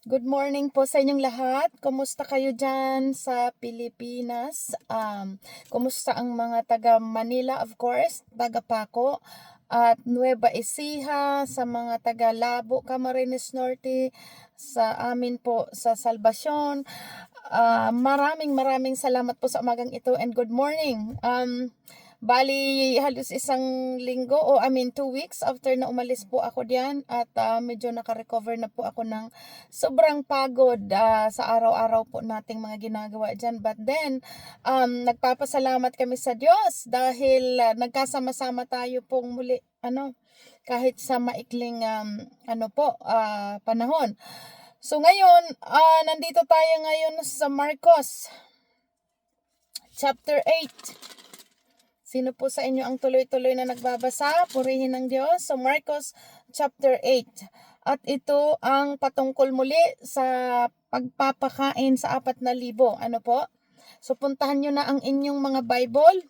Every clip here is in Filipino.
Good morning po sa inyong lahat. Kumusta kayo dyan sa Pilipinas? Kumusta ang mga taga Manila, of course, taga Paco, at Nueva Ecija, sa mga taga Labo, Camarines Norte, sa amin po sa Salvacion. Maraming maraming salamat po sa umagang ito and good morning. Bali, halos isang linggo o 2 weeks after na umalis po ako diyan at medyo naka-recover na po ako ng sobrang pagod sa araw-araw po nating mga ginagawa diyan. But then, nagpapasalamat kami sa Diyos dahil nagkasama-sama tayo pong muli, kahit sa maikling panahon. So ngayon, nandito tayo ngayon sa Marcos chapter 8. Sino po sa inyo ang tuloy-tuloy na nagbabasa? Purihin ng Diyos. So Marcos chapter 8. At ito ang patungkol muli sa pagpapakain sa 4,000. Ano po? So puntahan nyo na ang inyong mga Bible.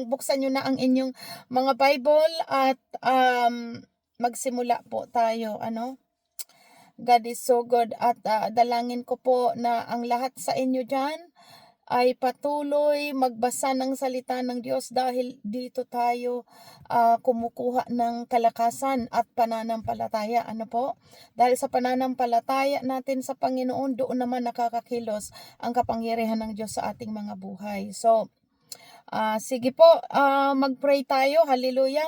Buksan nyo na ang inyong mga Bible at magsimula po tayo. God is so good at dalangin ko po na ang lahat sa inyo dyan ay patuloy magbasa ng salita ng Diyos dahil dito tayo kumukuha ng kalakasan at pananampalataya. Ano po? Dahil sa pananampalataya natin sa Panginoon, doon naman nakakakilos ang kapangyarihan ng Diyos sa ating mga buhay. So, sige po, mag-pray tayo. Hallelujah.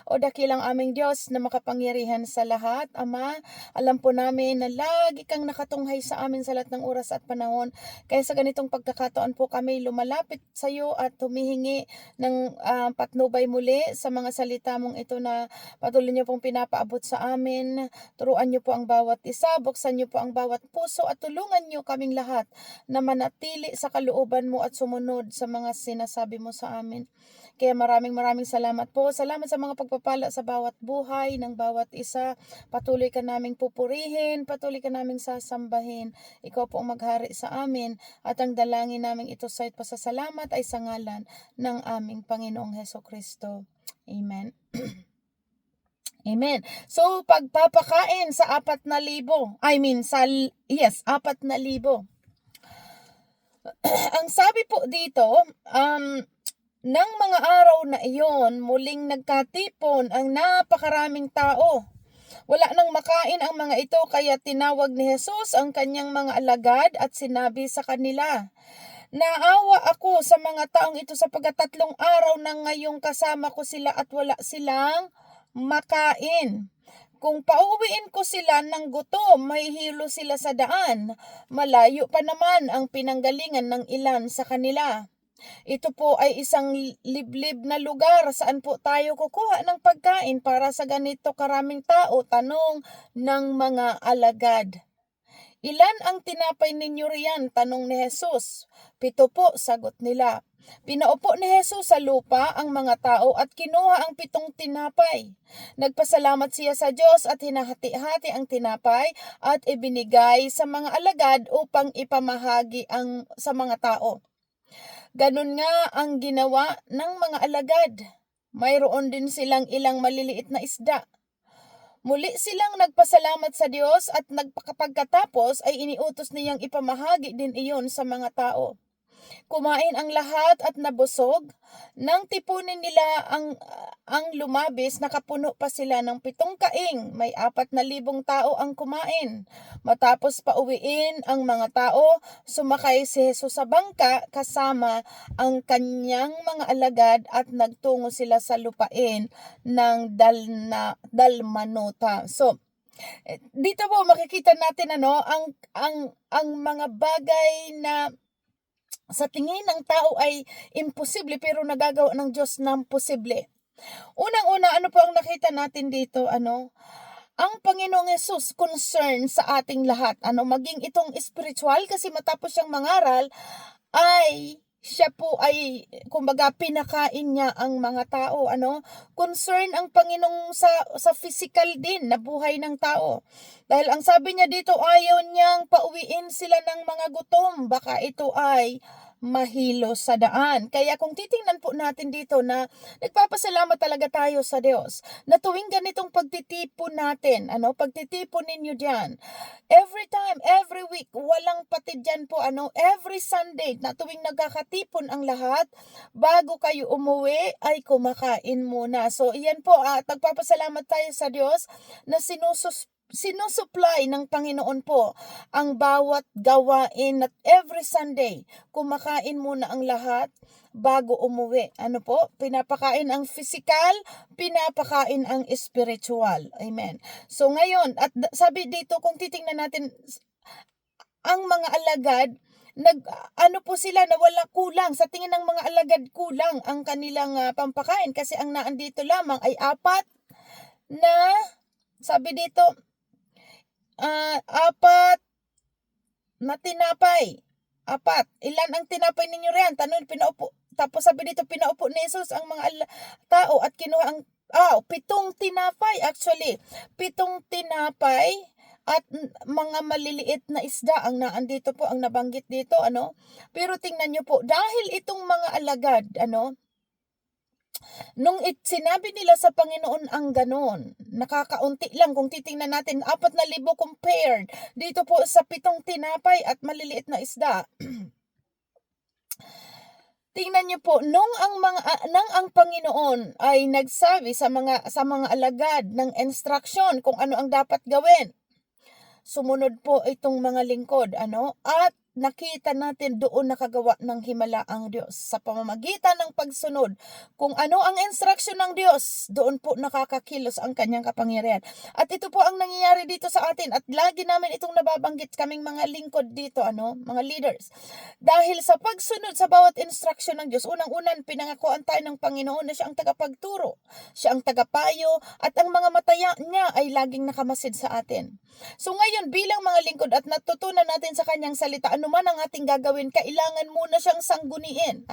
O dakilang aming Diyos na makapangyarihan sa lahat. Ama, alam po namin na lagi kang nakatunghay sa amin sa lahat ng oras at panahon. Kaya sa ganitong pagkakataon po kami lumalapit sa iyo at humihingi ng patnubay muli sa mga salita mong ito na patuloy niyo pong pinapaabot sa amin. Turuan niyo po ang bawat isa, buksan niyo po ang bawat puso at tulungan niyo kaming lahat na manatili sa kalooban mo at sumunod sa mga sinasabi mo sa amin. Kaya maraming salamat po. Salamat sa mga pagpapala sa bawat buhay ng bawat isa. Patuloy ka naming pupurihin, patuloy ka naming sasambahin. Ikaw po ang maghari sa amin at ang dalangin naming ito sa pasasalamat ay sa ngalan ng aming Panginoong Hesukristo. Amen. Amen. So, pagpapakain sa 4,000. 4,000. Ang sabi po dito, nang mga araw na iyon, muling nagkatipon ang napakaraming tao. Wala nang makain ang mga ito kaya tinawag ni Jesus ang kanyang mga alagad at sinabi sa kanila, "Naawa ako sa mga taong ito sapagkat 3 araw na ngayong kasama ko sila at wala silang makain. Kung pauwiin ko sila ng gutom, mahihilo sila sa daan. Malayo pa naman ang pinanggalingan ng ilan sa kanila. Ito po ay isang liblib na lugar saan po tayo kukuha ng pagkain para sa ganito karaming tao." Tanong ng mga alagad. "Ilan ang tinapay ninyo riyan?" tanong ni Jesus. 7 po, sagot nila. Pinaupo ni Jesus sa lupa ang mga tao at kinuha ang 7 tinapay. Nagpasalamat siya sa Diyos at hinahati-hati ang tinapay at ibinigay sa mga alagad upang ipamahagi sa mga tao. Ganun nga ang ginawa ng mga alagad. Mayroon din silang ilang maliliit na isda. Muli silang nagpasalamat sa Diyos at pagkatapos ay iniutos niyang ipamahagi din iyon sa mga tao. Kumain ang lahat at nabusog. Nang tipunin nila ang lumabis, nakapuno pa sila ng 7 kaing. May 4,000 tao ang kumain. Matapos pauwiin ang mga tao, sumakay si Jesus sa bangka kasama ang kanyang mga alagad at nagtungo sila sa lupain ng Dalmanuta. So, dito po makikita natin ang mga bagay na sa tingin ng tao ay imposible pero nagagawa ng Diyos ng posible. Unang-una, ano po ang nakita natin dito? Ang Panginoong Hesus concern sa ating lahat. Maging itong spiritual kasi matapos siyang mangaral ay siya po ay, kumbaga, pinakain niya ang mga tao. Concern ang Panginoong sa physical din na buhay ng tao. Dahil ang sabi niya dito, ayaw niyang pauwiin sila ng mga gutom. Baka ito ay mahilo sa daan. Kaya kung titingnan po natin dito na nagpapasalamat talaga tayo sa Diyos na tuwing ganitong pagtitipon natin, pagtitipon ninyo diyan. Every time, every week, walang patid dyan po, every Sunday na tuwing nagkakatipon ang lahat, bago kayo umuwi ay kumakain muna. So iyan po, nagpapasalamat tayo sa Diyos na sinusupply ng Panginoon po ang bawat gawain at every Sunday, kumakain muna ang lahat bago umuwi. Pinapakain ang physical, pinapakain ang spiritual. Amen. So ngayon, at sabi dito, kung titingnan natin, ang mga alagad, sila na wala kulang. Sa tingin ng mga alagad, kulang ang kanilang pampakain kasi ang naandito lamang ay 4 na, sabi dito, 4 na tinapay. 4. Ilan ang tinapay ninyo riyan? Pinaupo. Tapos sabi dito, pinaupo ni Jesus ang mga tao at kinuha ang 7 tinapay actually. 7 tinapay at mga maliliit na isda ang naandito po, ang nabanggit dito, Pero tingnan nyo po, dahil itong mga alagad, nung sinabi nila sa Panginoon ang ganon, nakakaunti lang kung titingnan natin, 4,000 compared dito po sa 7 tinapay at maliliit na isda. Tingnan niyo po, nung ang Panginoon ay nagsabi sa mga alagad ng instruction kung ano ang dapat gawin, sumunod po itong mga lingkod, at nakita natin doon nakagawa ng himala ang Diyos. Sa pamamagitan ng pagsunod, kung ano ang instruction ng Diyos, doon po nakakakilos ang kanyang kapangyarihan. At ito po ang nangyayari dito sa atin. At lagi namin itong nababanggit kaming mga lingkod dito, mga leaders. Dahil sa pagsunod sa bawat instruction ng Diyos, unang-unan pinangakuan tayo ng Panginoon na siya ang tagapagturo, siya ang tagapayo, at ang mga mataya niya ay laging nakamasid sa atin. So ngayon, bilang mga lingkod at natutunan natin sa kanyang salita, man ang ating gagawin, kailangan muna siyang sangguniin.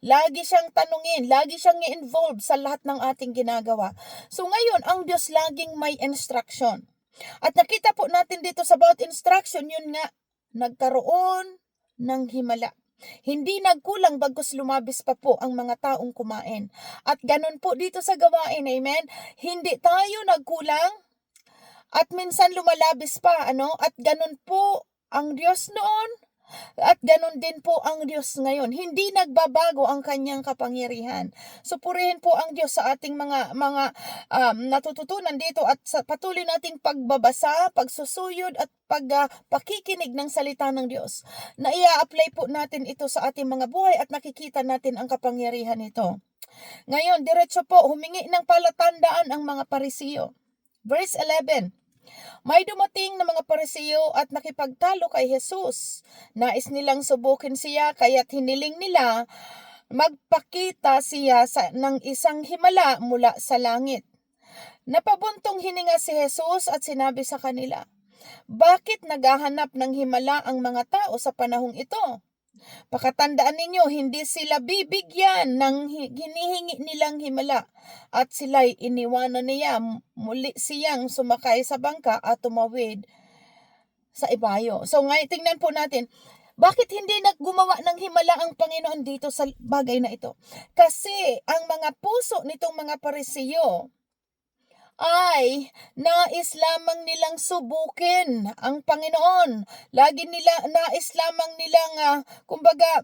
Lagi siyang tanungin, lagi siyang i-involve sa lahat ng ating ginagawa. So ngayon, ang Diyos laging may instruction. At nakita po natin dito sa bawat instruction, yun nga, nagkaroon ng himala. Hindi nagkulang bagkus lumabis pa po ang mga taong kumain. At ganun po dito sa gawain, amen? Hindi tayo nagkulang at minsan lumalabis pa, At ganun po ang Diyos noon, at ganun din po ang Diyos ngayon. Hindi nagbabago ang kanyang kapangyarihan. So purihin po ang Diyos sa ating mga natututunan dito at sa patuloy nating pagbabasa, pagsusuyod at pakikinig ng salita ng Diyos. Na ia-apply po natin ito sa ating mga buhay at nakikita natin ang kapangyarihan nito. Ngayon, diretso po, humingi ng palatandaan ang mga Parisiyo. Verse 11. May dumating na mga Parisiyo at nakipagtalo kay Jesus. Nais nilang subukin siya, kaya't hiniling nila magpakita siya ng isang himala mula sa langit. Napabuntong hininga si Jesus at sinabi sa kanila, "Bakit naghahanap ng himala ang mga tao sa panahong ito? Pakatandaan ninyo, hindi sila bibigyan ng hinihingi nilang himala at sila'y iniwanan niya. Muli siyang sumakay sa bangka at tumawid sa ibayo." So ngayon, tingnan po natin, bakit hindi naggumawa ng himala ang Panginoon dito sa bagay na ito? Kasi ang mga puso nitong mga Parisiyo ay nais lamang nilang subukin ang Panginoon. Nais lamang nilang, kumbaga,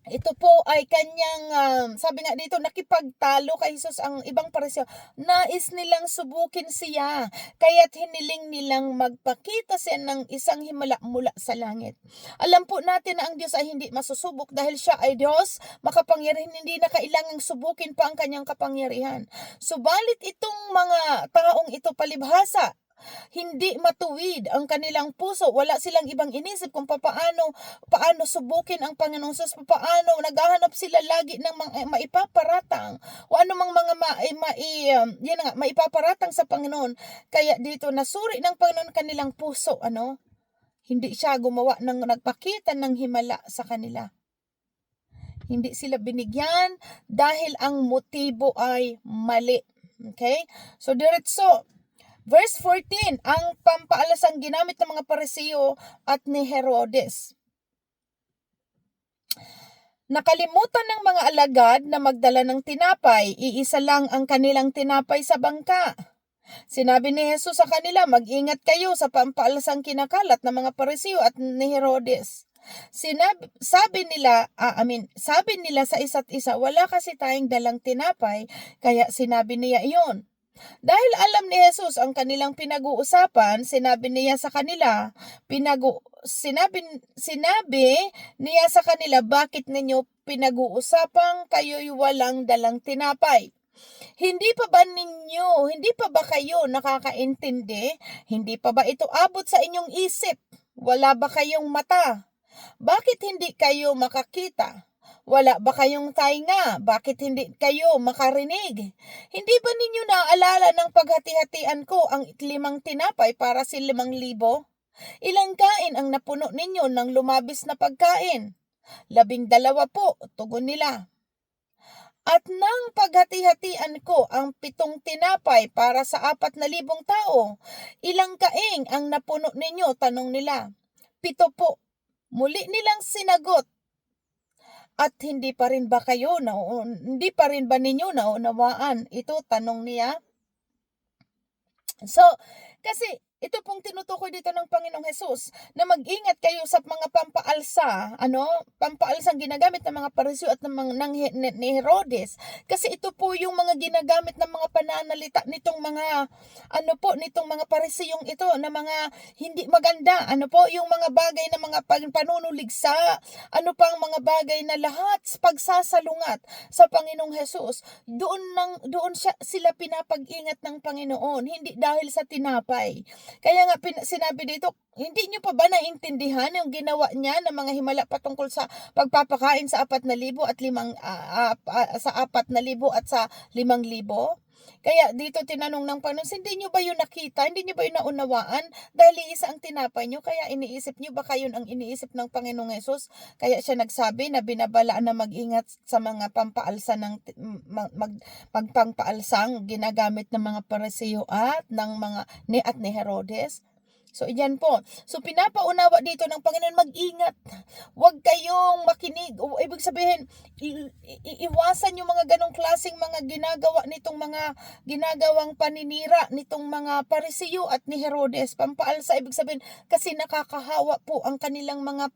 ito po ay kanyang, sabi nga dito, nakipagtalo kay Jesus ang ibang Pariseo. Nais nilang subukin siya, kaya't hiniling nilang magpakita siya ng isang himala mula sa langit. Alam po natin na ang Diyos ay hindi masusubok dahil siya ay Diyos, makapangyarihan, hindi na kailangang subukin pa ang kanyang kapangyarihan. Subalit itong mga taong ito palibhasa, hindi matuwid ang kanilang puso. Wala silang ibang inisip kung paano subukin ang Panginoon Jesus, paano naghahanap sila lagi ng maipaparatang o anumang mga maipaparatang sa Panginoon. Kaya dito nasuri ng Panginoon kanilang puso, hindi siya gumawa ng nagpakita ng himala sa kanila. Hindi sila binigyan dahil ang motibo ay mali. Okay? So diretso, Verse 14, ang pampaalasang ginamit ng mga Parisiyo at ni Herodes. Nakalimutan ng mga alagad na magdala ng tinapay, iisa lang ang kanilang tinapay sa bangka. Sinabi ni Jesus sa kanila, mag-ingat kayo sa pampaalasang kinakalat ng mga Parisiyo at ni Herodes. Sabi nila sa isa't isa, wala kasi tayong dalang tinapay, kaya sinabi niya iyon. Dahil alam ni Jesus ang kanilang pinag-uusapan, sinabi niya sa kanila, sinabi niya sa kanila, bakit ninyo pinag-uusapang kayo'y walang dalang tinapay? Hindi pa ba kayo nakakaintindi? Hindi pa ba ito abot sa inyong isip? Wala ba kayong mata? Bakit hindi kayo makakita? Wala ba kayong tainga? Bakit hindi kayo makarinig? Hindi ba ninyo naaalala ng paghati-hatian ko ang 5 tinapay para sa 5,000? Ilang kain ang napuno ninyo ng lumabis na pagkain? 12 po, tugon nila. At nang paghati-hatian ko ang 7 tinapay para sa 4,000 tao, ilang kaing ang napuno ninyo? Tanong nila. 7 po. Muli nilang sinagot. At hindi pa rin ba ninyo naunawaan? Ito, tanong niya. So, kasi ito pong tinutukoy dito ng Panginoong Hesus na mag-ingat kayo sa mga pampaalsang ginagamit ng mga Pariseo at ni Herodes. Kasi ito po yung mga ginagamit ng mga pananalita nitong mga Pariseyong ito na mga hindi maganda. Yung mga bagay na mga panunuligsa, mga bagay na lahat pagsasalungat sa Panginoong Hesus. Doon sila pinapag-ingat ng Panginoon, hindi dahil sa tinapay. Kaya nga sinabi dito, hindi nyo pa ba naintindihan yung ginawa niya ng mga himala patungkol sa pagpapakain sa 4,000 at sa 5,000? Kaya dito tinanong ng Panginoon, hindi nyo ba yun nakita? Hindi nyo ba yun naunawaan? Dahil iisa ang tinapay nyo, kaya iniisip nyo baka yun ang iniisip ng Panginoong Hesus? Kaya siya nagsabi na binabalaan na mag-ingat sa mga pagpampaalsang ginagamit ng mga Pariseo at ni Herodes. So, iyan po. So, pinapaunawa dito ng Panginoon, mag-ingat. Huwag kayong makinig. O, ibig sabihin, iwasan yung mga ganong klaseng mga ginagawang paninira nitong mga Pariseo at ni Herodes. Pampaalsa, ibig sabihin, kasi nakakahawa po ang kanilang mga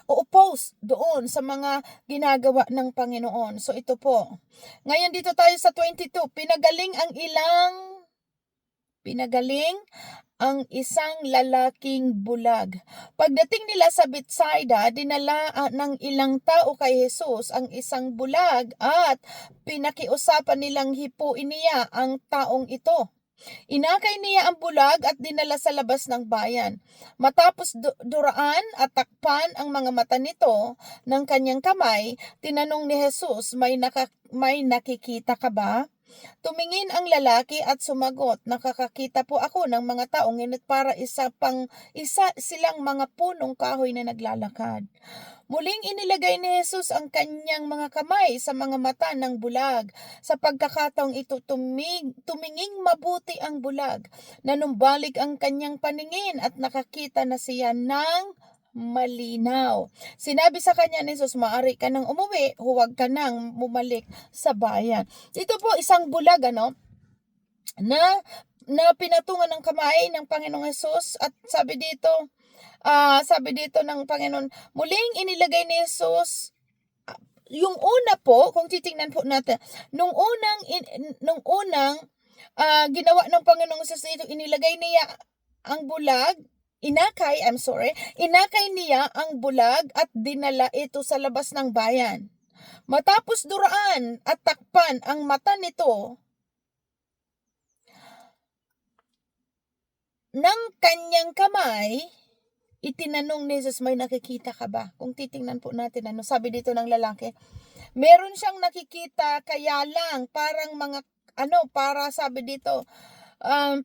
oppose doon sa mga ginagawa ng Panginoon. So, ito po. Ngayon dito tayo sa 22, pinagaling ang isang lalaking bulag. Pagdating nila sa Betsaida, dinala ng ilang tao kay Jesus ang isang bulag at pinakiusapan nilang hipuin niya ang taong ito. Inakay niya ang bulag at dinala sa labas ng bayan. Matapos duraan at takpan ang mga mata nito ng kanyang kamay, tinanong ni Jesus, may nakikita ka ba? Tumingin ang lalaki at sumagot, nakakakita po ako ng mga tao, ngunit para isa silang mga punong kahoy na naglalakad. Muling inilagay ni Jesus ang kanyang mga kamay sa mga mata ng bulag. Sa pagkakataong ito, tuminging mabuti ang bulag. Nanumbalik ang kanyang paningin at nakakita na siya ng malinaw. Sinabi sa kanya ni Jesus, maaari ka nang umuwi, huwag ka nang bumalik sa bayan. Ito po isang bulag, na pinatungan ng kamay ng Panginoong Jesus at sabi dito ng Panginoon, muling inilagay ni Jesus yung una po, kung titingnan po natin, nung unang ginawa ng Panginoong Jesus ito, inilagay niya ang bulag, inakay niya ang bulag at dinala ito sa labas ng bayan. Matapos duraan at takpan ang mata nito ng kanyang kamay, itinanong ni Jesus, may nakikita ka ba? Kung titingnan po natin, sabi dito ng lalaki, meron siyang nakikita, kaya lang parang para sabi dito,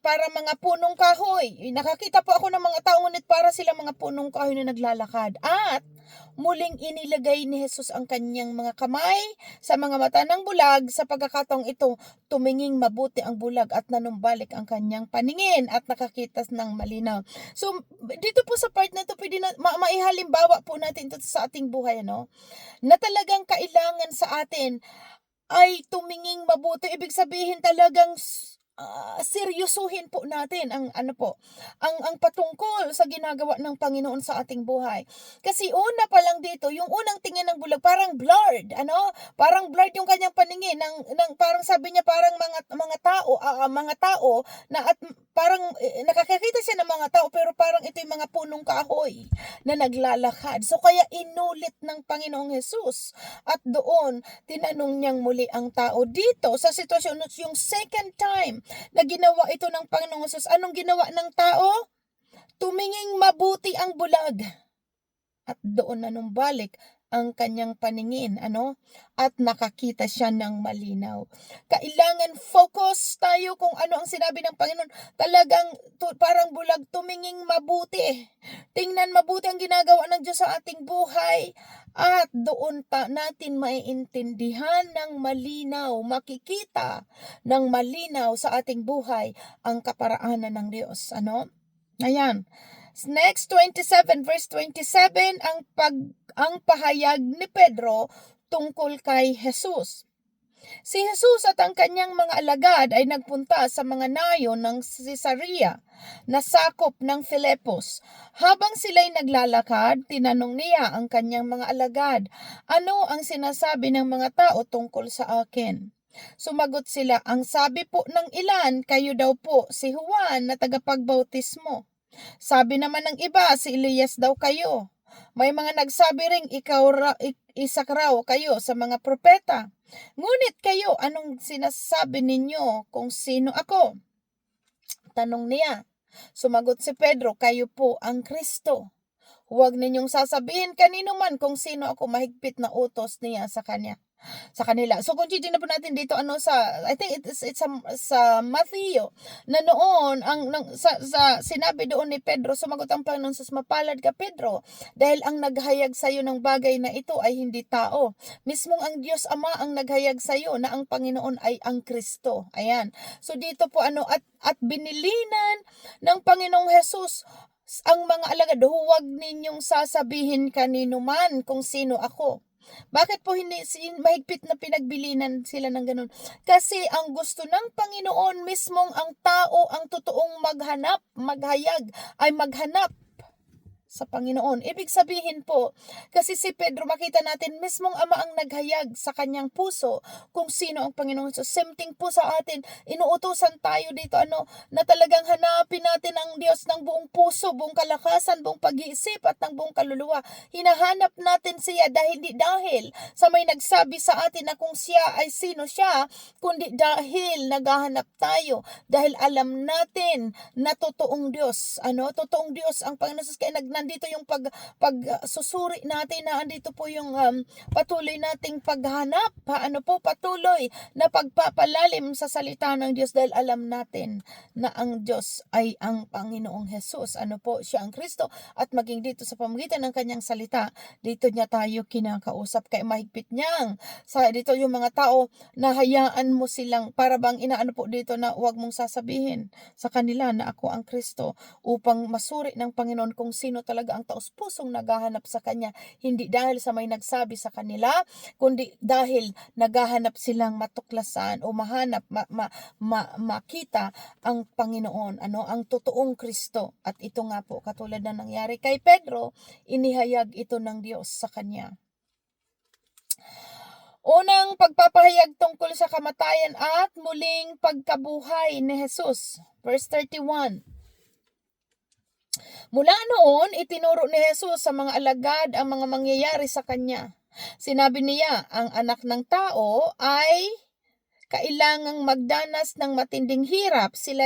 para mga punong kahoy. Nakakita po ako ng mga tao, ngunit para sila mga punong kahoy na naglalakad. At Muling inilagay ni Jesus ang kanyang mga kamay sa mga mata ng bulag. Sa pagkakataong ito, tuminging mabuti ang bulag at nanumbalik ang kanyang paningin at nakakita ng malinaw. So, dito po sa part na ito, pwede na, maihalimbawa po natin ito sa ating buhay, na talagang kailangan sa atin ay tuminging mabuti. Ibig sabihin talagang seryosuhin po natin ang patungkol sa ginagawa ng Panginoon sa ating buhay. Kasi una pa lang dito, yung unang tingin ng bulag parang blurred, Parang blurred yung kanyang paningin ng parang sabi niya parang mga tao na at parang nakakakita siya ng mga tao pero parang ito yung mga punong kahoy na naglalakad. So kaya inulit ng Panginoong Jesus at doon tinanong niyang muli ang tao dito sa sitwasyon yung second time na ginawa ito ng Panginoong Jesus. Anong ginawa ng tao? Tuminging mabuti ang bulag. At doon nanumbalik ang kanyang paningin, At nakakita siya ng malinaw. Kailangan focus tayo kung ano ang sinabi ng Panginoon. Talagang parang bulag, tuminging mabuti. Tingnan mabuti ang ginagawa ng Diyos sa ating buhay. At doon natin maiintindihan ng malinaw, makikita ng malinaw sa ating buhay ang kaparaanan ng Diyos. Ayan. Next, 27, verse 27, ang pahayag ni Pedro tungkol kay Jesus. Si Jesus at ang kanyang mga alagad ay nagpunta sa mga nayon ng Cesarea na sakop ng Filipos. Habang sila'y naglalakad, tinanong niya ang kanyang mga alagad, ano ang sinasabi ng mga tao tungkol sa akin? Sumagot sila, ang sabi po ng ilan, kayo daw po si Juan na tagapagbautismo. Sabi naman ng iba, si Elias daw kayo. May mga nagsabi ring isa raw kayo sa mga propeta. Ngunit kayo, anong sinasabi ninyo kung sino ako? Tanong niya. Sumagot si Pedro, kayo po ang Kristo. Huwag ninyong sasabihin kanino man kung sino ako, mahigpit na utos niya sa kanila. So kung titignan po natin dito I think it's sa Matthew na noon sa sinabi doon ni Pedro, sumagot ang Panginoon, mapalad ka Pedro dahil ang naghayag sa iyo ng bagay na ito ay hindi tao. Mismong ang Diyos Ama ang naghayag sa iyo na ang Panginoon ay ang Kristo. Ayan. So dito po at binilinan ng Panginoong Jesus ang mga alagad, huwag ninyong sasabihin kanino man kung sino ako. Bakit po hindi mahigpit na pinagbilinan sila ng ganun? Kasi ang gusto ng Panginoon mismong ang tao ang totoong maghayag sa Panginoon. Ibig sabihin po, kasi si Pedro, makita natin, mismong Ama ang naghayag sa kanyang puso kung sino ang Panginoon. So, same thing po sa atin. Inuutusan tayo dito, na talagang hanapin natin ang Diyos ng buong puso, buong kalakasan, buong pag-iisip at ng buong kaluluwa. Hinahanap natin siya dahil sa may nagsabi sa atin na kung siya ay sino siya, kundi dahil naghahanap tayo, dahil alam natin na totoong Diyos. Totoong Diyos ang Panginoon. Kaya nandito yung pagsusuri natin, na andito po yung patuloy nating paghanap, patuloy na pagpapalalim sa salita ng Diyos, dahil alam natin na ang Diyos ay ang Panginoong Jesus. Siya ang Kristo, at maging dito sa pamamagitan ng kanyang salita, dito niya tayo kinakausap. Kaya mahigpit niyang dito yung mga tao na hayaan mo silang, para bang inaano po dito na huwag mong sasabihin sa kanila na ako ang Kristo, upang masuri ng Panginoon kung sino talaga ang taos-pusong naghahanap sa Kanya. Hindi dahil sa may nagsabi sa kanila, kundi dahil naghahanap silang matuklasan o mahanap, makita ang Panginoon, ang totoong Kristo. At ito nga po, katulad na nangyari kay Pedro, inihayag ito ng Diyos sa kanya. Unang pagpapahayag tungkol sa kamatayan at muling pagkabuhay ni Jesus. Verse 31. Mula noon, itinuro ni Jesus sa mga alagad ang mga mangyayari sa kanya. Sinabi niya, ang anak ng tao ay kailangang magdanas ng matinding hirap. Siya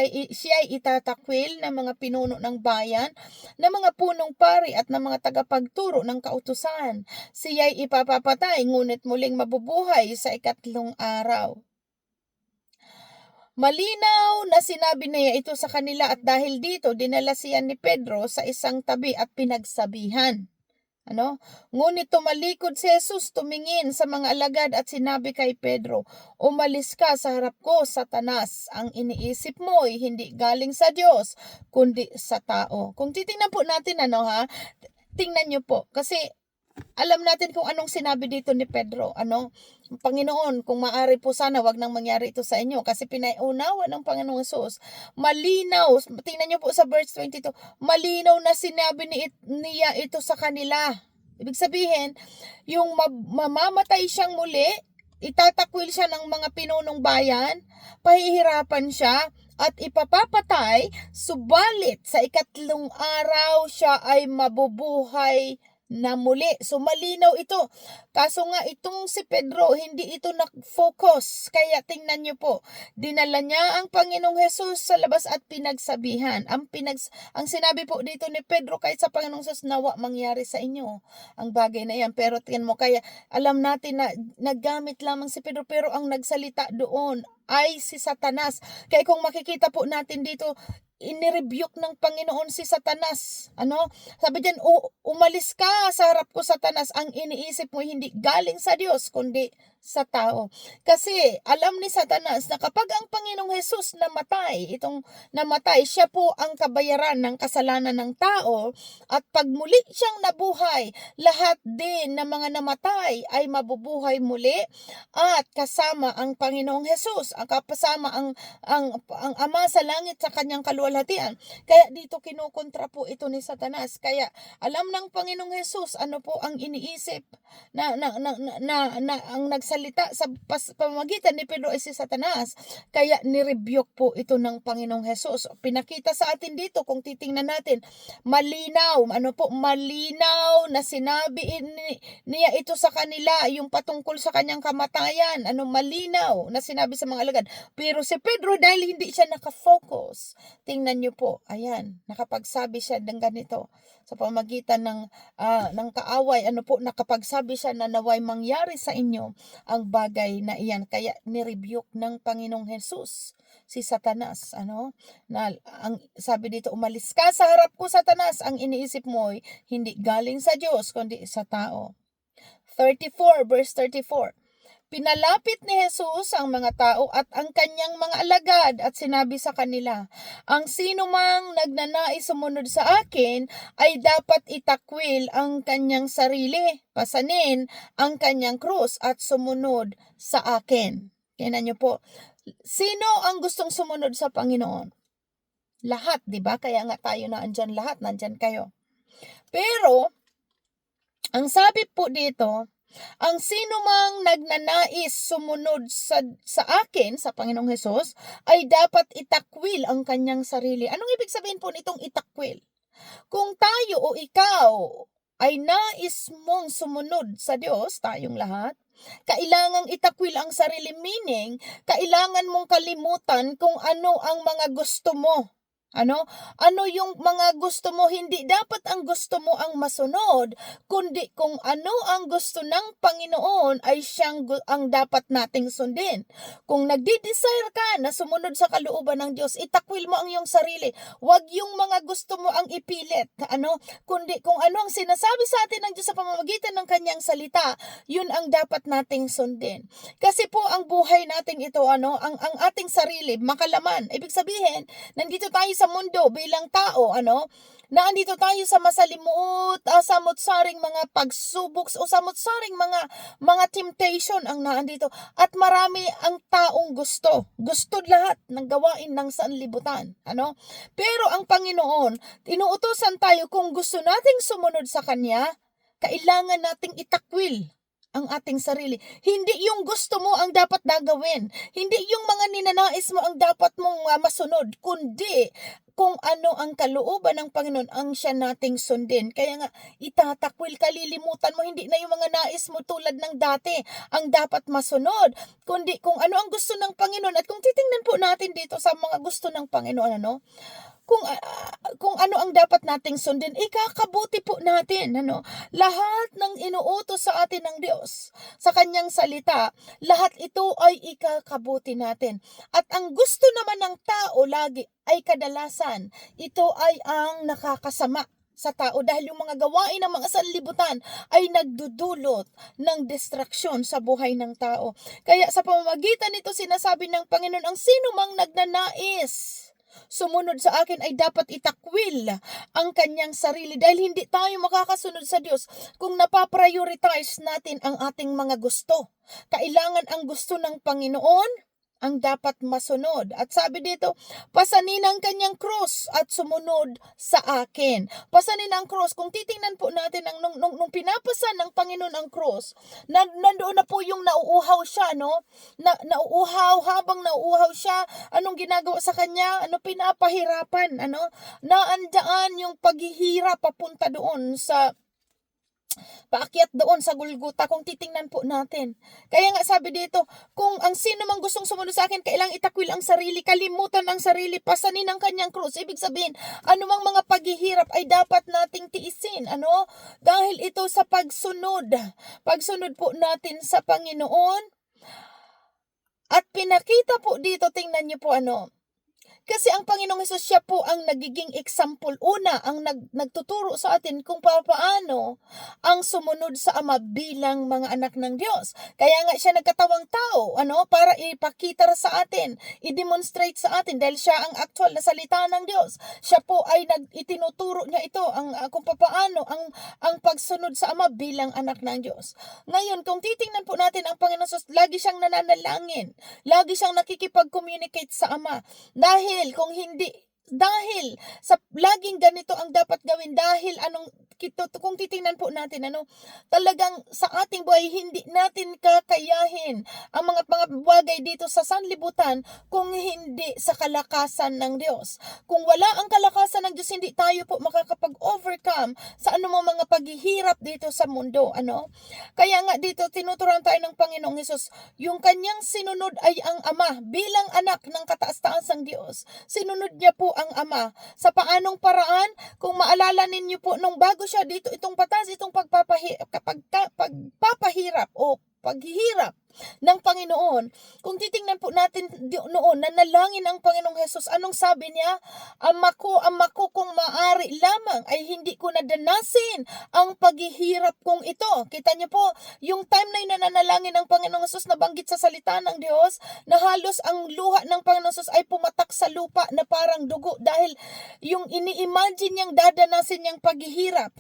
ay itatakwil ng mga pinuno ng bayan, ng mga punong pari at ng mga tagapagturo ng kautusan. Siya ay ipapapatay, ngunit muling mabubuhay sa ikatlong araw. Malinaw na sinabi niya ito sa kanila, at dahil dito dinala siya ni Pedro sa isang tabi at pinagsabihan. Ano? Ngunit tumalikod si Jesus, tumingin sa mga alagad at sinabi kay Pedro, "Umalis ka sa harap ko, Satanas. Ang iniisip mo ay hindi galing sa Diyos, kundi sa tao." Kung titingnan po natin, tingnan niyo po. Kasi alam natin kung anong sinabi dito ni Pedro. Panginoon, kung maaari po sana, wag nang mangyari ito sa inyo. Kasi pinaunawa ng Panginoong Jesus. Malinaw. Tingnan niyo po sa verse 22. Malinaw na sinabi niya ito sa kanila. Ibig sabihin, yung mamamatay siyang muli, itatakwil siya ng mga pinunong bayan, pahihirapan siya, at ipapapatay, subalit sa ikatlong araw siya ay mabubuhay na muli. So malinaw ito. Kaso nga itong si Pedro, hindi ito nag-focus. Kaya tingnan niyo po, dinala niya ang Panginoong Jesus sa labas at pinagsabihan. Ang sinabi po dito ni Pedro kahit sa Panginoong Jesus, nawa mangyari sa inyo ang bagay na yan. Pero tingnan mo, kaya alam natin na naggamit lamang si Pedro, pero ang nagsalita doon ay si Satanas. Kaya kung makikita po natin dito, inirebuke ng Panginoon si Satanas. Sabi diyan, umalis ka sa harap ko, Satanas. Ang iniisip mo hindi galing sa Diyos, kundi sa tao. Kasi alam ni Satanas na kapag ang Panginoong Jesus namatay, siya po ang kabayaran ng kasalanan ng tao, at pag muli siyang nabuhay, lahat din ng mga namatay ay mabubuhay muli, at kasama ang Panginoong Jesus, kasama ang Ama sa langit sa kanyang kaluwalhatian. Kaya dito kinukontra po ito ni Satanas. Kaya alam ng Panginoong Jesus ano po ang iniisip na ang nagsalita sa pamamagitan ni Pedro ay si Satanas. Kaya nirebuke po ito ng Panginoong Jesus. Pinakita sa atin dito, kung titingnan natin, malinaw na sinabi niya ito sa kanila, yung patungkol sa kanyang kamatayan. Malinaw na sinabi sa mga alagad. Pero si Pedro, dahil hindi siya nakafocus, tingnan niyo po, ayan, nakapagsabi siya ng ganito sa pamagitan ng kaaway. Nakapagsabi siya na naway mangyari sa inyo ang bagay na iyan. Kaya nirebuke ng Panginoong Jesus si Satanas. Na ang sabi dito, umalis ka sa harap ko, Satanas. Ang iniisip mo ay hindi galing sa Diyos, kundi sa tao. 34, verse 34. Pinalapit ni Jesus ang mga tao at ang kanyang mga alagad at sinabi sa kanila, ang sino mang nagnanais sumunod sa akin ay dapat itakwil ang kanyang sarili, pasanin ang kanyang krus at sumunod sa akin. Tingnan niyo po, sino ang gustong sumunod sa Panginoon? Lahat, di ba? Kaya nga tayo na andyan lahat, nandyan kayo. Pero, ang sabi po dito, ang sino mang nagnanais sumunod sa akin, sa Panginoong Hesus, ay dapat itakwil ang kanyang sarili. Anong ibig sabihin po nitong itakwil? Kung tayo o ikaw ay nais mong sumunod sa Diyos, tayong lahat, kailangang itakwil ang sarili, meaning, kailangan mong kalimutan kung ano ang mga gusto mo. Ano yung mga gusto mo? Hindi dapat ang gusto mo ang masunod, kundi kung ano ang gusto ng Panginoon ay ang dapat nating sundin. Kung nagdi-desire ka na sumunod sa kalooban ng Diyos, itakwil mo ang iyong sarili. Huwag yung mga gusto mo ang ipilit. Kundi kung ano ang sinasabi sa atin ng Diyos sa pamamagitan ng kanyang salita, yun ang dapat nating sundin. Kasi po ang buhay nating ito, ang ating sarili, makalaman. Ibig sabihin, nandito tayo sa mundo bilang tao, na andito tayo sa masalimuot, samot-saring mga pagsubok o samot-saring mga temptation ang naandito, at marami ang taong gusto lahat ng gawain ng sanlibutan. Pero ang Panginoon, inuutosan tayo kung gusto nating sumunod sa Kanya, kailangan nating itakwil ang ating sarili. Hindi yung gusto mo ang dapat gagawin. Hindi yung mga ninanais mo ang dapat mong masunod, kundi kung ano ang kalooban ng Panginoon ang siya nating sundin. Kaya nga, itatakwil, kalilimutan mo, hindi na yung mga nais mo tulad ng dati ang dapat masunod, kundi kung ano ang gusto ng Panginoon. At kung titingnan po natin dito sa mga gusto ng Panginoon, kung ano ang dapat nating sundin, ikakabuti po natin. Lahat ng inuutos sa atin ng Diyos sa kanyang salita, lahat ito ay ikakabuti natin. At ang gusto naman ng tao lagi ay kadalasan, ito ay ang nakakasama. sa tao dahil yung mga gawain ng mga sanlibutan ay nagdudulot ng distraksyon sa buhay ng tao. Kaya sa pamamagitan nito sinasabi ng Panginoon, ang sino mang nagnanais sumunod sa akin ay dapat itakwil ang kanyang sarili dahil hindi tayo makakasunod sa Diyos kung napaprioritize natin ang ating mga gusto. Kailangan ang gusto ng Panginoon ang dapat masunod. At sabi dito, pasanin ang kanyang krus at sumunod sa akin. Pasanin ang krus. Kung titingnan po natin nung pinapasan ng Panginoon ang krus, nandoon na po yung nauuhaw siya, no? Nauuhaw, habang nauuhaw siya, anong ginagawa sa kanya? Pinapahirapan, Naandaan yung paghihirap papunta doon sa paakyat doon sa Golgota kung titingnan po natin. Kaya nga sabi dito, kung ang sino mang gustong sumunod sa akin, kailang itakwil ang sarili, kalimutan ang sarili, pasanin ang kanyang krus. Ibig sabihin, anumang mga paghihirap ay dapat nating tiisin. Dahil ito sa pagsunod. Pagsunod po natin sa Panginoon. At pinakita po dito, tingnan niyo po kasi ang Panginoong Hesus, siya po ang nagiging example. Una, ang nagtuturo sa atin kung paano ang sumunod sa Ama bilang mga anak ng Diyos. Kaya nga siya nagkatawang tao, para ipakita sa atin, i-demonstrate sa atin dahil siya ang actual na salita ng Diyos. Siya po ay itinuturo niya ito kung paano ang pagsunod sa Ama bilang anak ng Diyos. Ngayon, kung titingnan po natin ang Panginoong Hesus, lagi siyang nananalangin, lagi siyang nakikipag-communicate sa Ama. Dahil sa laging ganito ang dapat gawin dahil kung titingnan po natin talagang sa ating buhay hindi natin kakayahin ang mga bagay dito sa sanlibutan kung hindi sa kalakasan ng Diyos. Kung wala ang kalakasan ng Diyos, hindi tayo po makakapag-overcome sa anumang mga paghihirap dito sa mundo. Kaya nga dito tinuturuan tayo ng Panginoong Hesus, yung kanyang sinunod ay ang Ama bilang anak ng kataas-taasang Diyos. Sinunod niya po ang Ama. Sa paanong paraan? Kung maalala ninyo po, nung bago siya dito, itong pagpapahirap o paghihirap ng Panginoon. Kung titingnan po natin noon, nanalangin ang Panginoong Hesus, anong sabi niya? Ama ko, kung maaari lamang ay hindi ko nadanasin ang paghihirap kong ito. Kita niyo po, yung time na nananalangin ng Panginoong Hesus na banggit sa salita ng Diyos, na halos ang luha ng Panginoong Hesus ay pumatak sa lupa na parang dugo dahil yung ini-imagine niyang dadanasin niyang paghihirap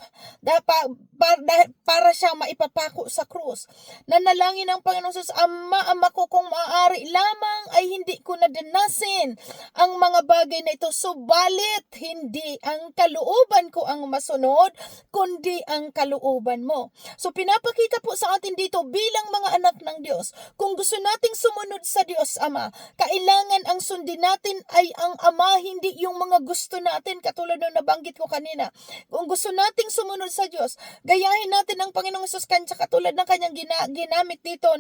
para siya maipapako sa krus. Nanalangin ng Panginoong Hesus, Ama ko, kung maaari lamang ay hindi ko nadanasin ang mga bagay na ito, subalit hindi ang kalooban ko ang masunod, kundi ang kalooban mo. So pinapakita po sa atin dito bilang mga anak ng Diyos, kung gusto nating sumunod sa Diyos Ama, kailangan ang sundin natin ay ang Ama, hindi yung mga gusto natin, katulad ng nabanggit ko kanina. Kung gusto nating sumunod sa Diyos, gayahin natin ang Panginoong Hesus katulad ng kanyang ginamit dito,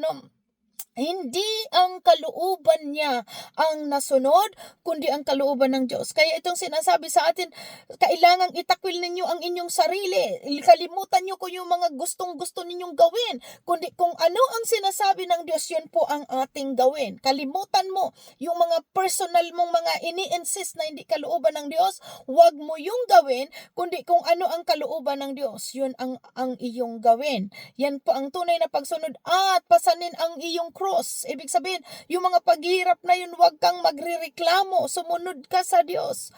hindi ang kalooban niya ang nasunod, kundi ang kalooban ng Diyos. Kaya itong sinasabi sa atin, kailangang itakwil ninyo ang inyong sarili. Kalimutan nyo kung yung mga gustong-gusto ninyong gawin. Kundi kung ano ang sinasabi ng Diyos, yun po ang ating gawin. Kalimutan mo yung mga personal mong mga ini-insist na hindi kalooban ng Diyos. Huwag mo yung gawin, kundi kung ano ang kalooban ng Diyos, yun ang iyong gawin. Yan po ang tunay na pagsunod at pasanin ang iyong krus. Ibig sabihin, yung mga paghihirap na yun, huwag kang magrereklamo. Sumunod ka sa Diyos.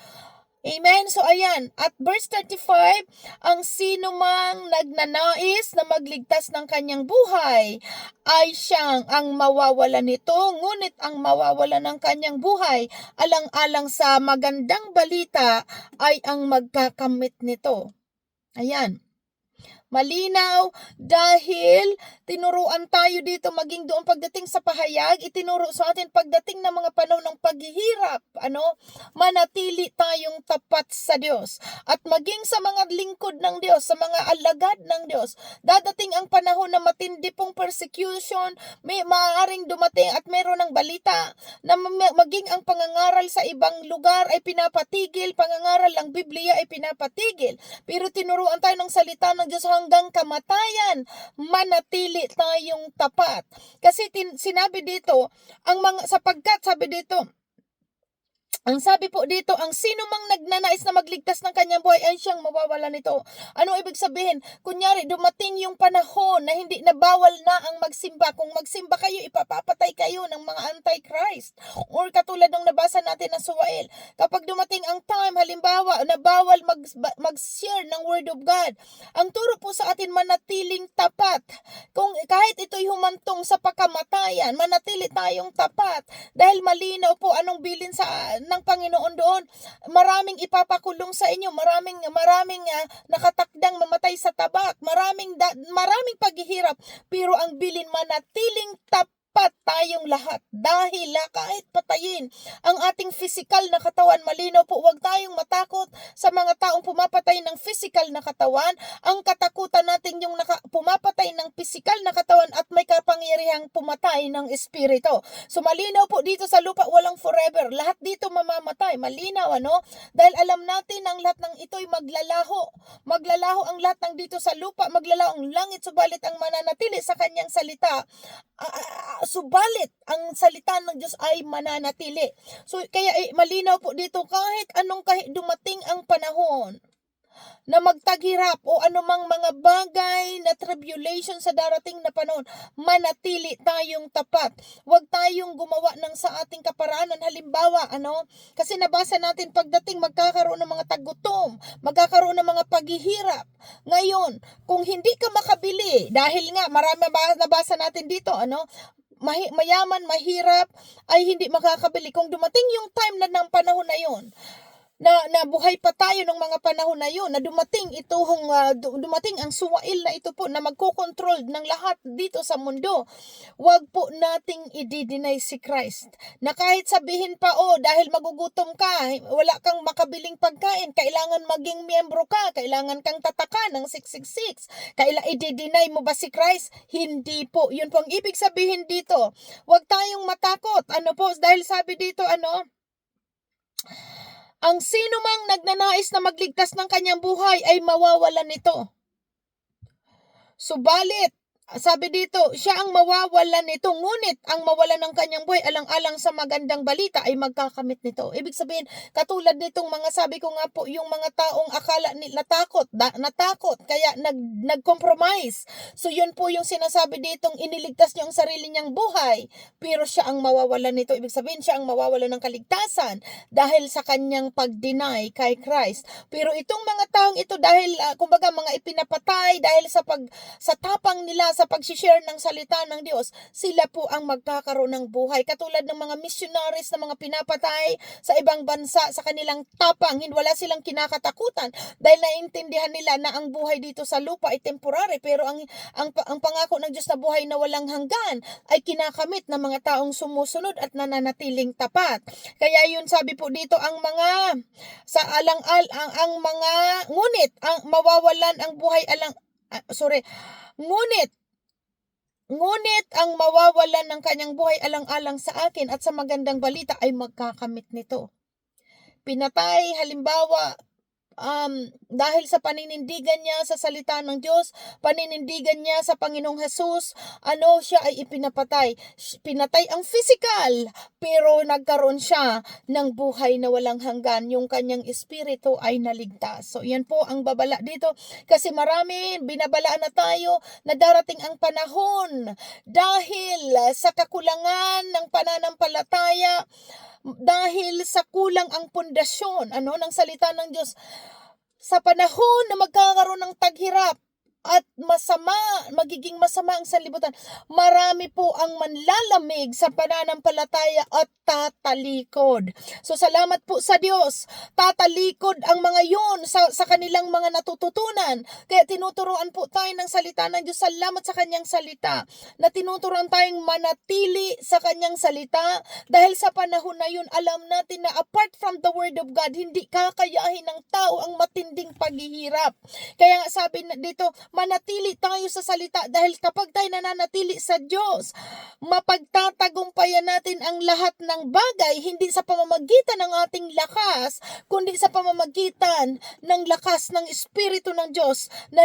Amen? So, ayan. At verse 35, ang sino mang nagnanais na magligtas ng kanyang buhay ay siyang ang mawawala nito, ngunit ang mawawala ng kanyang buhay alang-alang sa magandang balita ay ang magkakamit nito. Ayan. Malinaw dahil tinuruan tayo dito maging doon pagdating sa pahayag, itinuro sa atin pagdating ng mga panahon ng paghihirap, manatili tayong tapat sa Diyos. At maging sa mga lingkod ng Diyos, sa mga alagad ng Diyos, dadating ang panahon na matindi pong persecution, may maaaring dumating at meron ng balita na maging ang pangangaral sa ibang lugar ay pinapatigil, pangangaral ng Biblia ay pinapatigil. Pero tinuruan tayo ng salita ng Diyos hanggang kamatayan, manatili tayong tapat. Kasi sinabi dito, sapagkat sabi dito, Ang sabi po dito, ang sino mang nagnanais na magligtas ng kanyang buhay ay siyang mawawala nito. Anong ibig sabihin? Kunyari, dumating yung panahon na hindi na bawal na ang magsimba. Kung magsimba kayo, ipapapatay kayo ng mga antichrist. Or katulad ng nabasa natin na Suwael. Kapag dumating ang time, halimbawa, na bawal mag-share ng word of God, ang turo po sa atin manatiling tapat. Kung kahit ito'y humantong sa pagkamatayan, manatili tayong tapat. Dahil malinaw po anong bilin ng Panginoon doon. Maraming ipapakulong sa inyo, maraming nakatakdang mamatay sa tabak, maraming paghihirap, pero ang bilin manatiling tapat tayong lahat dahil kahit patayin ang ating physical na katawan, malinaw po, huwag tayong matakot sa mga taong pumapatay ng physical na katawan. Ang katakutan natin yung pumapatay ng physical na katawan at may kapangyarihang pumatay ng espiritu. So malinaw po dito sa lupa walang forever, lahat dito mamamatay, malinaw dahil alam natin ang lahat ng ito'y maglalaho ang lahat ng dito sa lupa, maglalaho ang langit, subalit ang mananatili sa kanyang salita, subalit ang salita ng Diyos ay mananatili. So kaya malinaw po dito, kahit dumating ang panahon na magtaghirap o anumang mga bagay na tribulation sa darating na panahon, manatili tayong tapat. Huwag tayong gumawa ng sa ating kaparaanan. Halimbawa, kasi nabasa natin pagdating magkakaroon ng mga tagutom, magkakaroon ng mga paghihirap. Ngayon, kung hindi ka makabili, dahil nga marami nabasa natin dito, mayaman, mahirap, ay hindi makakabili. Kung dumating yung time na ng panahon na yun, na buhay pa tayo ng mga panahon na yun, na dumating ang Suwael na ito po, na magkokontrol ng lahat dito sa mundo, wag po nating i-deny si Christ. Na kahit sabihin pa, dahil magugutom ka, wala kang makabiling pagkain, kailangan maging miyembro ka, kailangan kang tataka ng 666, i-deny mo ba si Christ? Hindi po. Yun po ang ibig sabihin dito. Wag tayong matakot. Dahil sabi dito, ang sino mang nagnanais na magligtas ng kanyang buhay ay mawawalan nito. Subalit, sabi dito, siya ang mawawalan nito, ngunit ang mawalan ng kanyang buhay alang-alang sa magandang balita ay magkakamit nito. Ibig sabihin, katulad nitong mga sabi ko nga po, yung mga taong akala nila natakot, kaya nag-compromise. So yun po yung sinasabi ditong iniligtas niya ang sarili niyang buhay, pero siya ang mawawalan nito. Ibig sabihin, siya ang mawawalan ng kaligtasan dahil sa kanyang pag-deny kay Christ. Pero itong mga taong ito, dahil kumbaga mga ipinapatay, dahil sa tapang nila sa pag-share ng salita ng Diyos, sila po ang magkakaroon ng buhay. Katulad ng mga missionaries na mga pinapatay sa ibang bansa sa kanilang tapang, wala silang kinakatakutan dahil naiintindihan nila na ang buhay dito sa lupa ay temporary, pero ang pangako ng Diyos na buhay na walang hanggan ay kinakamit ng mga taong sumusunod at nananatiling tapat. Kaya yun sabi po dito, ang mga ngunit ang mawawalan ang buhay Ngunit ang mawawalan ng kanyang buhay alang-alang sa akin at sa magandang balita ay magkakamit nito. Pinatay, halimbawa, dahil sa paninindigan niya sa salita ng Diyos, paninindigan niya sa Panginoong Hesus, siya ay ipinapatay. Pinatay ang physical, pero nagkaroon siya ng buhay na walang hanggan. Yung kanyang espiritu ay naligtas. So yan po ang babala dito, kasi marami binabalaan na tayo na darating ang panahon dahil sa kakulangan ng pananampalataya, dahil sa kulang ang pundasyon ng salita ng Diyos, sa panahon na magkakaroon ng taghirap at magiging masama ang sanlibutan, marami po ang manlalamig sa pananampalataya at tatalikod. So salamat po sa Diyos, tatalikod ang mga yon sa kanilang mga natututunan. Kaya tinuturuan po tayo ng salita ng Diyos. Salamat sa kanyang salita na tinuturuan tayong manatili sa kanyang salita, dahil sa panahon na yun, alam natin na apart from the word of God, hindi kakayahin ng tao ang matinding paghihirap. Kaya nga sabi dito, manatili tayo sa salita, dahil kapag tayo nananatili sa Diyos, mapagtatagumpayan natin ang lahat ng bagay, hindi sa pamamagitan ng ating lakas, kundi sa pamamagitan ng lakas ng Espiritu ng Diyos na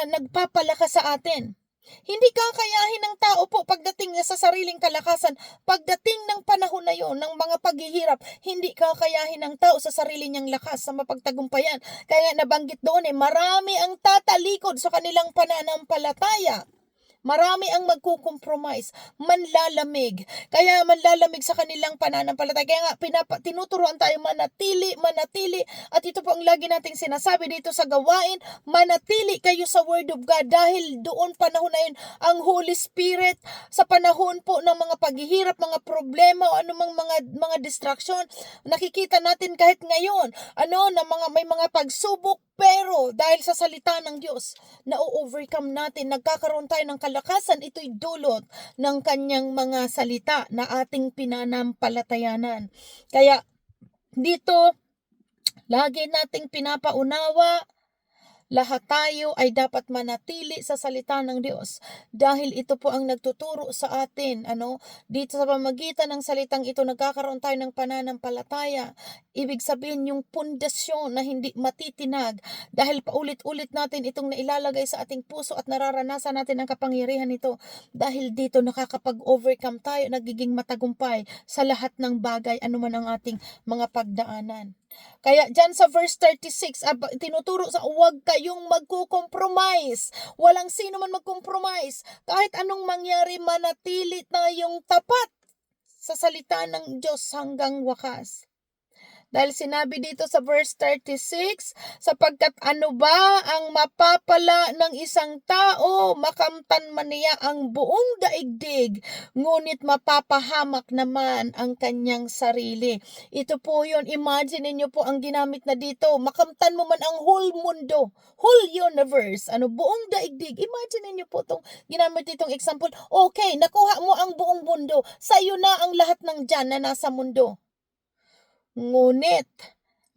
nagpapalakas sa atin. Hindi kakayahin ng tao po pagdating niya sa sariling kalakasan. Pagdating ng panahon na yon, ng mga paghihirap, hindi kakayahin ng tao sa sarili niyang lakas sa mapagtagumpayan. Kaya nabanggit doon marami ang tatalikod sa kanilang pananampalataya. Marami ang magkukompromise, manlalamig. Kaya manlalamig sa kanilang pananampalataya. Kaya nga tinuturuan tayo manatili. At ito po ang lagi nating sinasabi dito sa gawain, manatili kayo sa Word of God dahil doon panahon na yun, ang Holy Spirit sa panahon po ng mga paghihirap, mga problema o anumang mga distraction, nakikita natin kahit ngayon, may mga pagsubok, pero dahil sa salita ng Diyos, na-overcome natin, nagkakaroon tayo ng kalakasan, ito'y dulot ng kanyang mga salita na ating pinanampalatayanan. Kaya dito, lagi nating pinapaunawa, lahat tayo ay dapat manatili sa salita ng Diyos dahil ito po ang nagtuturo sa atin. Dito sa pamagitan ng salitang ito, nagkakaroon tayo ng pananampalataya. Ibig sabihin yung pundasyon na hindi matitinag dahil paulit-ulit natin itong nailalagay sa ating puso at nararanasan natin ang kapangyarihan nito. Dahil dito nakakapag-overcome tayo, nagiging matagumpay sa lahat ng bagay, anuman ang ating mga pagdaanan. Kaya dyan sa verse 36, tinuturo sa huwag kayong magko-compromise. Walang sino man mag-compromise. Kahit anong mangyari, manatili tayong tapat sa salita ng Diyos hanggang wakas. Dahil sinabi dito sa verse 36, sapagkat ano ba ang mapapala ng isang tao, makamtan man niya ang buong daigdig, ngunit mapapahamak naman ang kanyang sarili. Ito po yun, imagine niyo po ang ginamit na dito, makamtan mo man ang whole mundo, whole universe, buong daigdig. Imagine niyo po itong ginamit ditong example. Okay, nakuha mo ang buong mundo, sa'yo na ang lahat ng dyan na nasa mundo. Ngunit,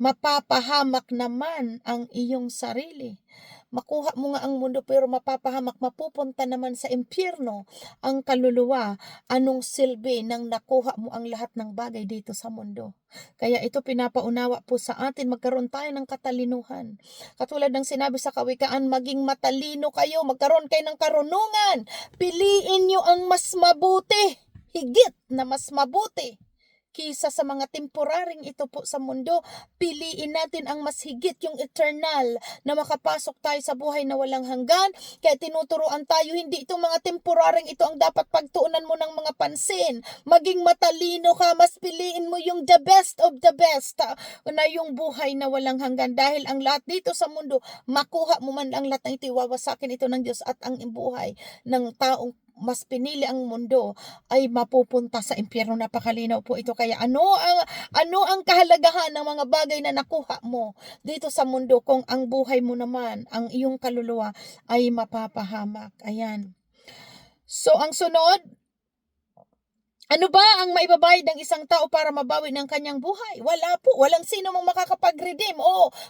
mapapahamak naman ang iyong sarili. Makuha mo nga ang mundo pero mapapahamak, mapupunta naman sa impyerno ang kaluluwa. Anong silbi nang nakuha mo ang lahat ng bagay dito sa mundo? Kaya ito pinapaunawa po sa atin, magkaroon tayo ng katalinuhan. Katulad ng sinabi sa Kawikaan, maging matalino kayo, magkaroon kayo ng karunungan. Piliin nyo ang mas mabuti, higit na mas mabuti. Kisa sa mga temporaring ito po sa mundo, piliin natin ang mas higit, yung eternal, na makapasok tayo sa buhay na walang hanggan. Kaya tinuturuan tayo, hindi itong mga temporaring ito ang dapat pagtuunan mo ng mga pansin. Maging matalino ka, mas piliin mo yung the best of the best, na yung buhay na walang hanggan. Dahil ang lahat dito sa mundo, makuha mo man ang lahat ng ito, iwawasakin ito ng Diyos, at ang buhay ng taong mas pinili ang mundo ay mapupunta sa impyerno. Napakalinaw po ito. Kaya ano ang kahalagahan ng mga bagay na nakuha mo dito sa mundo kung ang buhay mo naman, ang iyong kaluluwa ay mapapahamak. Ayan. So ang sunod, ano ba ang maibabayad ng isang tao para mabawi ng kanyang buhay? Wala po. Walang sino mong makakapag-redeem.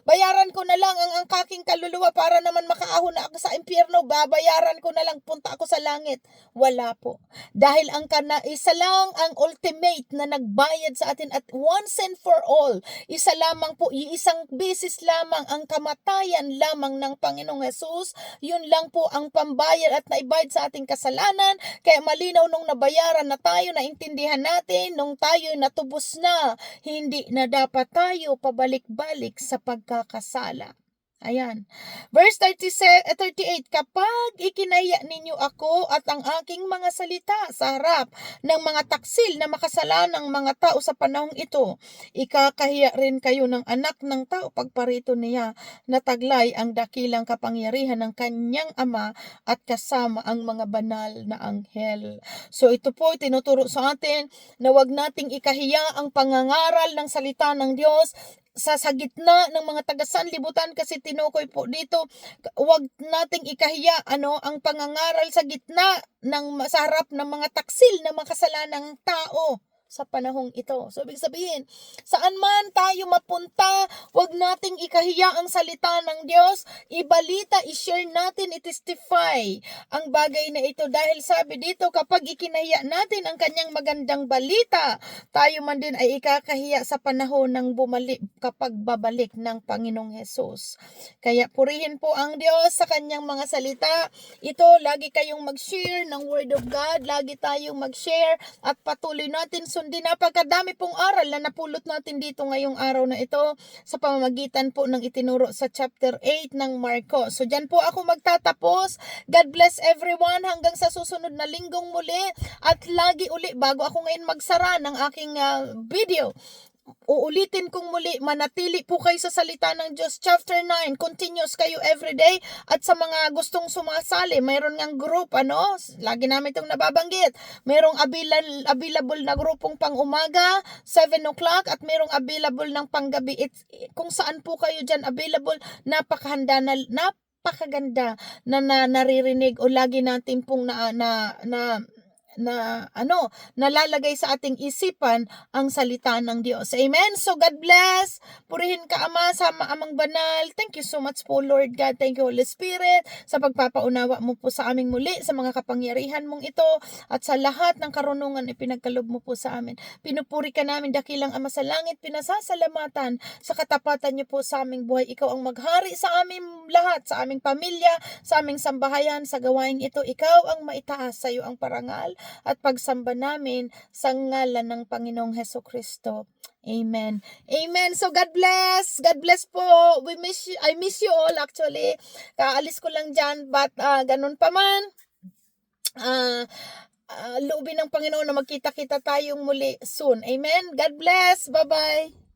Bayaran ko na lang ang aking kaluluwa para naman makaahon na ako sa impyerno. Babayaran ko na lang, punta ako sa langit. Wala po. Dahil isa lang ang ultimate na nagbayad sa atin at once and for all. Isa lamang po, isang beses lamang ang kamatayan lamang ng Panginoong Jesus. Yun lang po ang pambayad at naibayad sa ating kasalanan. Kaya malinaw nung nabayaran na tayo, naintindihan natin nung tayo natubos na, hindi na dapat tayo pabalik-balik sa pagkakasala. Ayan. Verse 38, kapag ikinaya ninyo ako at ang aking mga salita sa harap ng mga taksil na makasalanang mga tao sa panahong ito, ikakahiya rin kayo ng anak ng tao pagparito niya na taglay ang dakilang kapangyarihan ng kanyang ama at kasama ang mga banal na anghel. So ito po tinuturo sa atin na wag nating ikahiya ang pangangaral ng salita ng Diyos sa gitna ng mga taga-sanlibutan, kasi tinukoy po dito, wag nating ikahiya ang pangangaral sa gitna sa harap ng mga taksil na makasalanang tao. sa panahong ito. So, ibig sabihin, saan man tayo mapunta, wag nating ikahiya ang salita ng Diyos. Ibalita, i-share natin, i-testify ang bagay na ito. Dahil sabi dito, kapag ikinahiya natin ang kanyang magandang balita, tayo man din ay ikakahiya sa panahon ng kapag babalik ng Panginoong Hesus. Kaya purihin po ang Diyos sa kanyang mga salita. Ito, lagi kayong mag-share ng Word of God. Lagi tayong mag-share at patuloy natin sundin. Napakadami pong aral na napulot natin dito ngayong araw na ito sa pamamagitan po ng itinuro sa chapter 8 ng Marcos. So dyan po ako magtatapos. God bless everyone hanggang sa susunod na linggong muli. At lagi uli, bago ako ngayon magsara ng aking video, uulitin kong muli, manatili po kayo sa salita ng Diyos. Chapter 9, continuous kayo everyday. At sa mga gustong sumasali, mayroon ngang group, lagi namin itong nababanggit. Mayroong available na grupong pang umaga, 7 o'clock, at mayroong available ng panggabi. Kung saan po kayo dyan available, napakaganda na naririnig o lagi natin pong nalalagay sa ating isipan ang salita ng Diyos. Amen? So, God bless. Purihin ka, Ama, sama Amang Banal. Thank you so much po, Lord God. Thank you, Holy Spirit, sa pagpapaunawa mo po sa aming muli, sa mga kapangyarihan mong ito, at sa lahat ng karunungan ipinagkalob mo po sa amin. Pinupuri ka namin, dakilang Ama sa langit, pinasasalamatan sa katapatan niyo po sa aming buhay. Ikaw ang maghari sa aming lahat, sa aming pamilya, sa aming sambahayan, sa gawaing ito. Ikaw ang maitaas, sa iyo ang parangal at pagsamba namin sa ngalan ng Panginoong Hesukristo. Amen. Amen. So God bless. God bless po. I miss you all actually. Kaalis ko lang dyan, but ganun pa man. Loobin ng Panginoon na magkita-kita tayong muli soon. Amen. God bless. Bye-bye.